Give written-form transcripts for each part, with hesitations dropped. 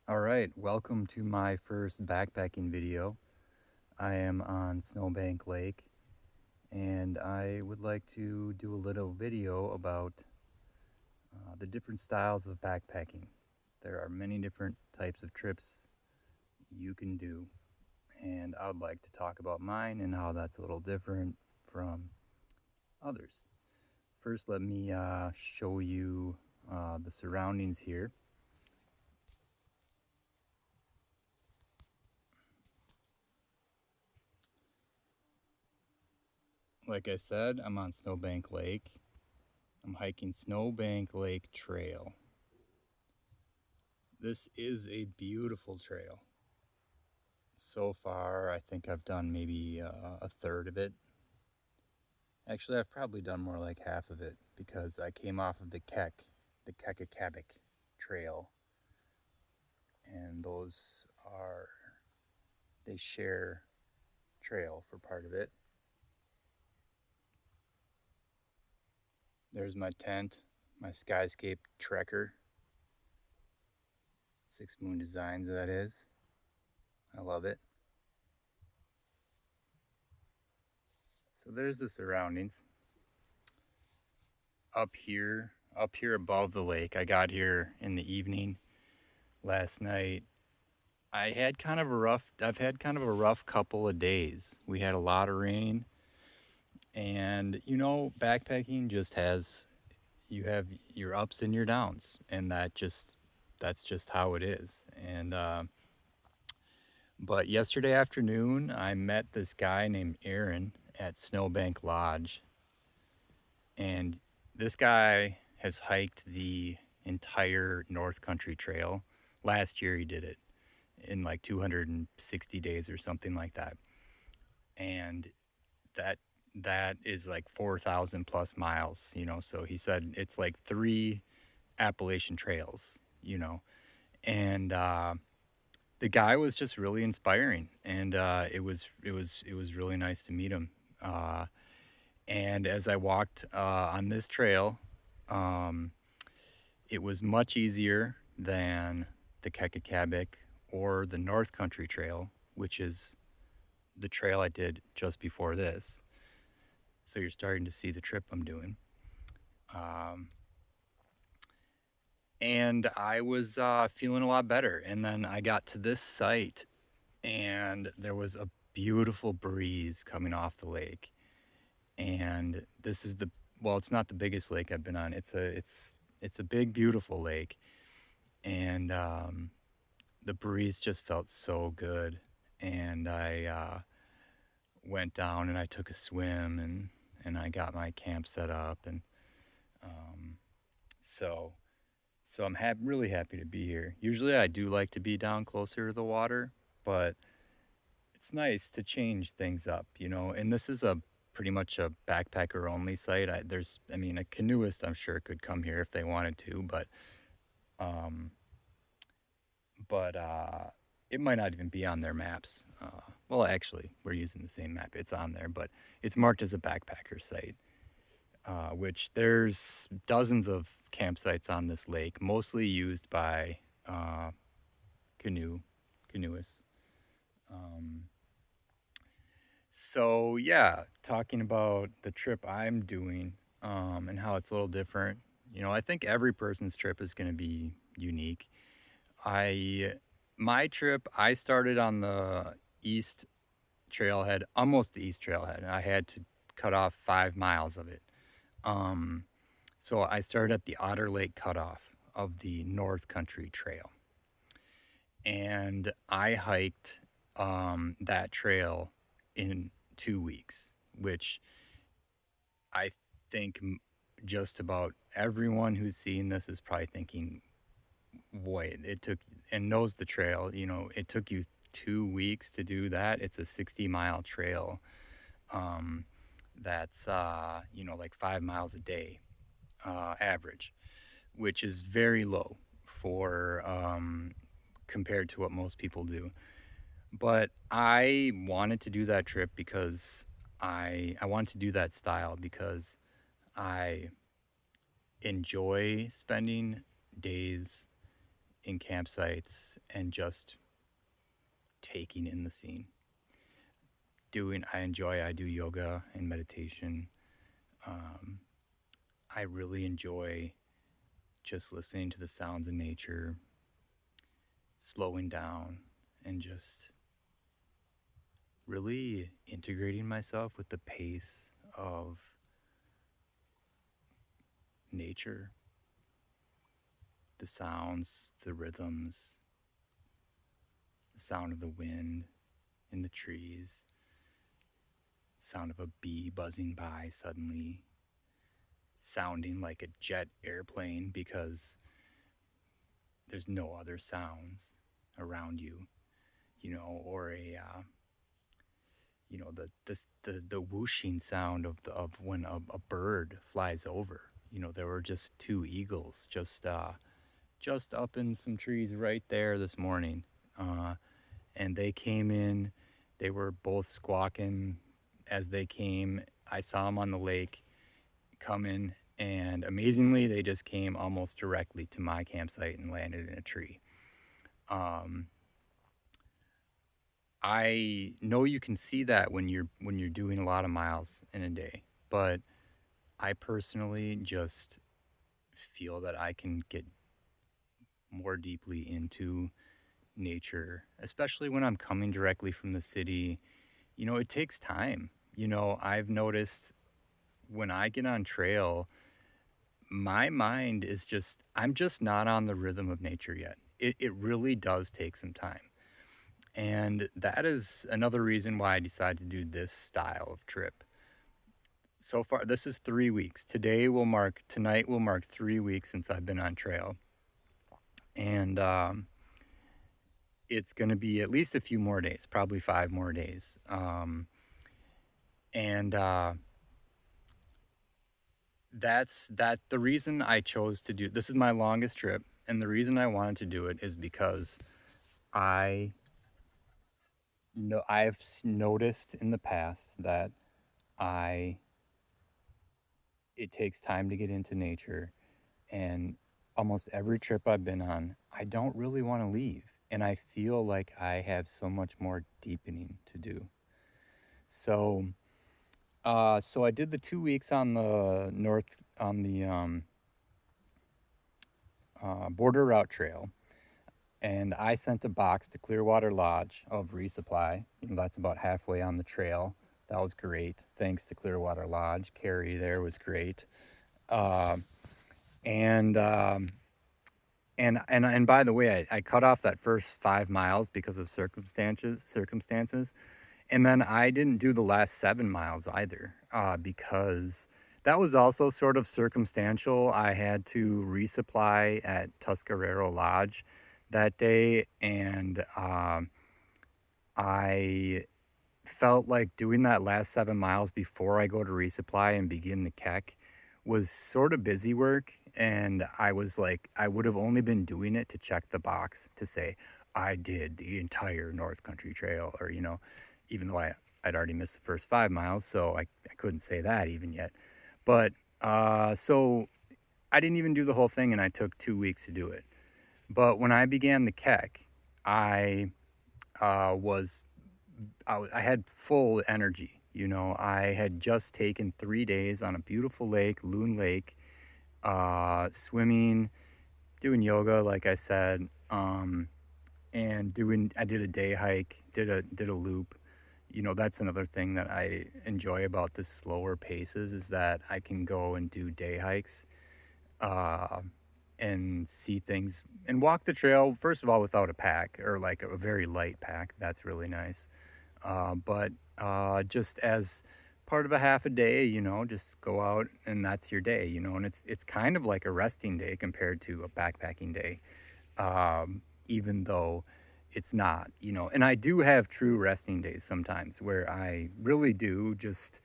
All right, welcome to my first backpacking video. I am on Snowbank Lake and I would like to do a little video about the different styles of backpacking. There are many different types of trips you can do, and I would like to talk about mine and how that's a little different from others. First, let me show you the surroundings here. Like I said, I'm on Snowbank Lake. I'm hiking Snowbank Lake Trail. This is a beautiful trail. So far, I think I've done maybe a third of it. Actually, I've probably done more like half of it because I came off of the Kekakabik Trail, and they share trail for part of it. There's my tent, my Skyscape Trekker, Six Moon Designs, that is. I love it. So there's the surroundings. Up here above the lake. I got here in the evening last night. I've had kind of a rough couple of days. We had a lot of rain, and backpacking just you have your ups and your downs, and that's just how it is. And but yesterday afternoon, I met this guy named Aaron at Snowbank Lodge, and this guy has hiked the entire North Country Trail. Last year he did it in like 260 days or something like that. And that that is like 4,000 plus miles, So he said it's like three Appalachian trails, you know. And the guy was just really inspiring, and it was really nice to meet him. And as I walked on this trail, um, it was much easier than the Kekakabik or the North Country Trail, which is the trail I did just before this. So you're starting to see the trip I'm doing. Um, and I was feeling a lot better. And then I got to this site, and there was a beautiful breeze coming off the lake. And this is well, it's not the biggest lake I've been on. It's a big, beautiful lake, and the breeze just felt so good. And I went down and I took a swim, and I got my camp set up, and um, so I'm really happy to be here. Usually I do like to be down closer to the water, but it's nice to change things up, And this is a pretty much a backpacker only site. I mean, a canoeist I'm sure could come here if they wanted to, um, but it might not even be on their maps. Well, actually, we're using the same map. It's on there, but it's marked as a backpacker site, which there's dozens of campsites on this lake, mostly used by uh, canoeists. Um, so yeah, talking about the trip I'm doing and how it's a little different. I think every person's trip is going to be unique. I My trip, I started on the east trailhead, almost the east trailhead, and I had to cut off 5 miles of it. Um, so I started at the Otter Lake cutoff of the North Country Trail, and I hiked that trail in 2 weeks, which I think just about everyone who's seen this is probably thinking, wait, it took, and knows the trail, it took you 2 weeks to do that. It's a 60-mile trail. Um, that's, like 5 miles a day average, which is very low for compared to what most people do. But I wanted to do that trip because I wanted to do that style because I enjoy spending days in campsites and just taking in the scene. I do yoga and meditation. Um, I really enjoy just listening to the sounds of nature, slowing down, and just really integrating myself with the pace of nature, the sounds, the rhythms, the sound of the wind in the trees, sound of a bee buzzing by suddenly, sounding like a jet airplane because there's no other sounds around you, or the whooshing sound of when a bird flies over. There were just two eagles just up in some trees right there this morning, uh, and they came in. They were both squawking as they came. I saw them on the lake coming, and amazingly, they just came almost directly to my campsite and landed in a tree. Um, I know you can see that when you're doing a lot of miles in a day, but I personally just feel that I can get more deeply into nature, especially when I'm coming directly from the city. It takes time. I've noticed when I get on trail, my mind is I'm just not on the rhythm of nature yet. It really does take some time. And that is another reason why I decided to do this style of trip. So far, this is 3 weeks. Tonight will mark 3 weeks since I've been on trail. And it's going to be at least a few more days, probably 5 more days. And the reason I chose to do this is my longest trip. And the reason I wanted to do it is because I I've noticed in the past that I it takes time to get into nature, and almost every trip I've been on, I don't really want to leave, and I feel like I have so much more deepening to do. So, so I did the 2 weeks on the border route trail, and I sent a box to Clearwater Lodge of resupply. That's about halfway on the trail. That was great. Thanks to Clearwater Lodge. Carrie there was great. Uh, and and by the way, I cut off that first 5 miles because of circumstances, and then I didn't do the last 7 miles either, because that was also sort of circumstantial. I had to resupply at Tuscarora Lodge that day, and I felt like doing that last 7 miles before I go to resupply and begin the keck was sort of busy work. And I was like, I would have only been doing it to check the box to say, I did the entire North Country Trail, or, even though I'd already missed the first 5 miles, so I couldn't say that even yet. But so I didn't even do the whole thing, and I took 2 weeks to do it. But when I began the keck, I was I had full energy. I had just taken 3 days on a beautiful lake, Loon Lake, swimming, doing yoga, like I said, and I did a day hike, did a loop. That's another thing that I enjoy about the slower paces is that I can go and do day hikes, uh, and see things and walk the trail. First of all, without a pack or like a very light pack, that's really nice. But just as part of a half a day, just go out and that's your day, and it's kind of like a resting day compared to a backpacking day, even though it's not, and I do have true resting days sometimes where I really do just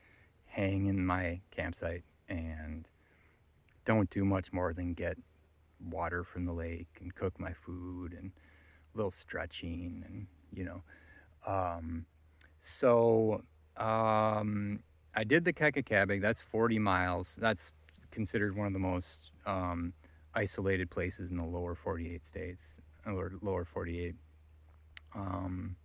hang in my campsite and don't do much more than get water from the lake and cook my food and a little stretching and, um, so, I did the Kekakabig. That's 40 miles. That's considered one of the most isolated places in the lower 48 states. or lower 48. Um,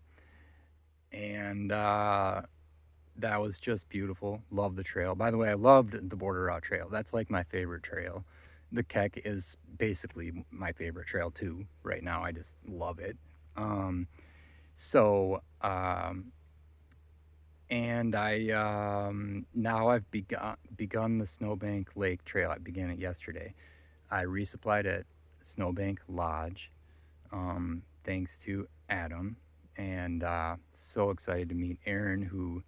and that was just beautiful. Love the trail. By the way, I loved the Border Route Trail. That's like my favorite trail. The Keck is basically my favorite trail too. Right now, I just love it. Um, so, and I now I've begun the Snowbank Lake Trail. I began it yesterday. I resupplied at Snowbank Lodge, thanks to Adam, and so excited to meet Aaron, who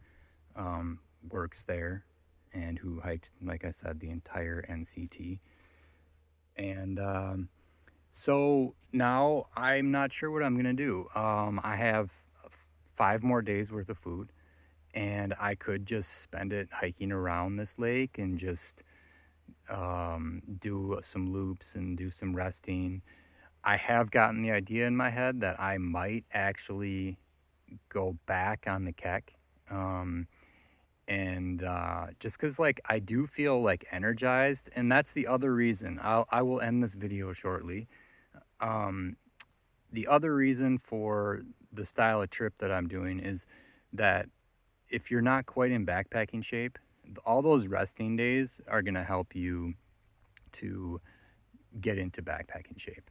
um, works there and who hiked, like I said, the entire NCT. And so now I'm not sure what I'm gonna do. I have 5 more days worth of food, and I could just spend it hiking around this lake and just do some loops and do some resting. I have gotten the idea in my head that I might actually go back on the Keck. Um, and just because like I do feel like energized, and that's the other reason. I will end this video shortly. Um, the other reason for the style of trip that I'm doing is that if you're not quite in backpacking shape, all those resting days are going to help you to get into backpacking shape.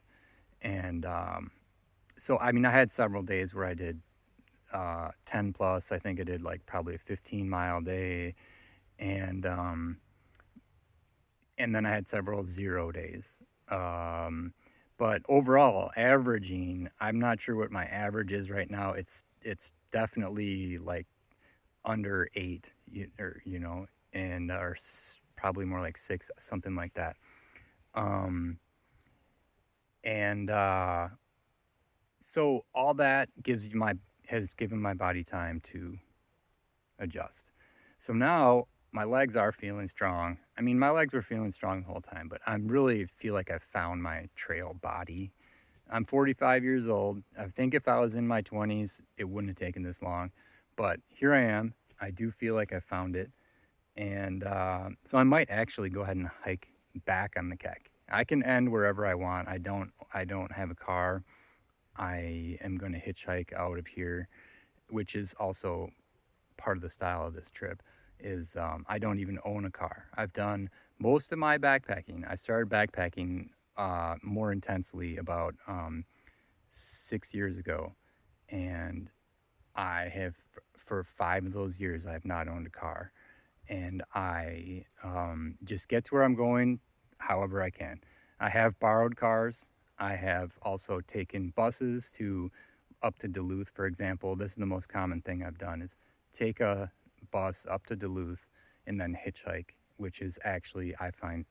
And so, I mean, I had several days where I did 10 plus. I think I did like probably a 15-mile day. And, and then I had several 0 days. Um, but overall, averaging, I'm not sure what my average is right now. It's definitely like under 8, or and or probably more like 6, something like that. Um, and so all that gives you my has given my body time to adjust. So now my legs are feeling strong. I mean, my legs were feeling strong the whole time, but I really feel like I've found my trail body. I'm 45 years old. I think if I was in my 20s, it wouldn't have taken this long. But here I am. I do feel like I found it. And so I might actually go ahead and hike back on the Keck. I can end wherever I want. I don't have a car. I am going to hitchhike out of here, which is also part of the style of this trip. Is I don't even own a car. I've done most of my backpacking. I started backpacking more intensely about 6 years ago, and I have for 5 of those years I have not owned a car, and I just get to where I'm going however I can. I have borrowed cars. I have also taken buses to up to Duluth, for example. This is the most common thing I've done is take a bus up to Duluth and then hitchhike, which is actually I find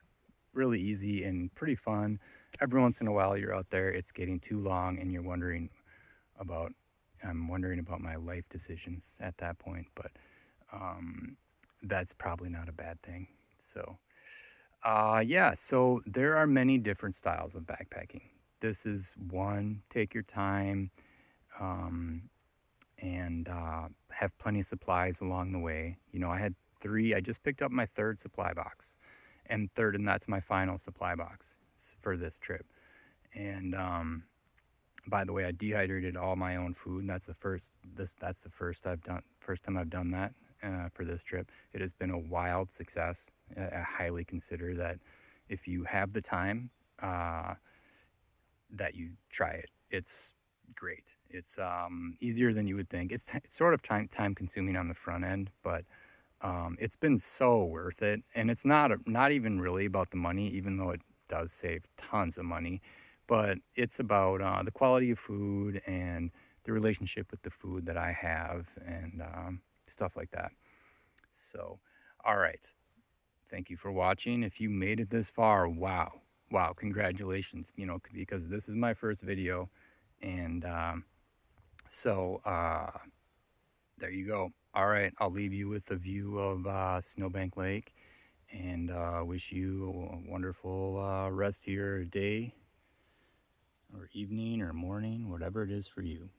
really easy and pretty fun. Every once in a while you're out there, it's getting too long and you're wondering about I'm wondering about my life decisions at that point, but um, that's probably not a bad thing. So, yeah, so there are many different styles of backpacking. This is one, take your time, um, and have plenty of supplies along the way. I had 3, I just picked up my 3rd supply box, and that's my final supply box for this trip. And by the way, I dehydrated all my own food. And that's the first time I've done that for this trip. It has been a wild success. I highly consider that if you have the time, uh, that you try it. It's great. It's easier than you would think. It's sort of time consuming on the front end, but it's been so worth it. And it's not even really about the money, even though it does save tons of money. But it's about the quality of food and the relationship with the food that I have and stuff like that. So, all right. Thank you for watching. If you made it this far, wow. Wow, congratulations. Because this is my first video. And so there you go. All right, I'll leave you with a view of Snowbank Lake and wish you a wonderful rest of your day or evening or morning, whatever it is for you.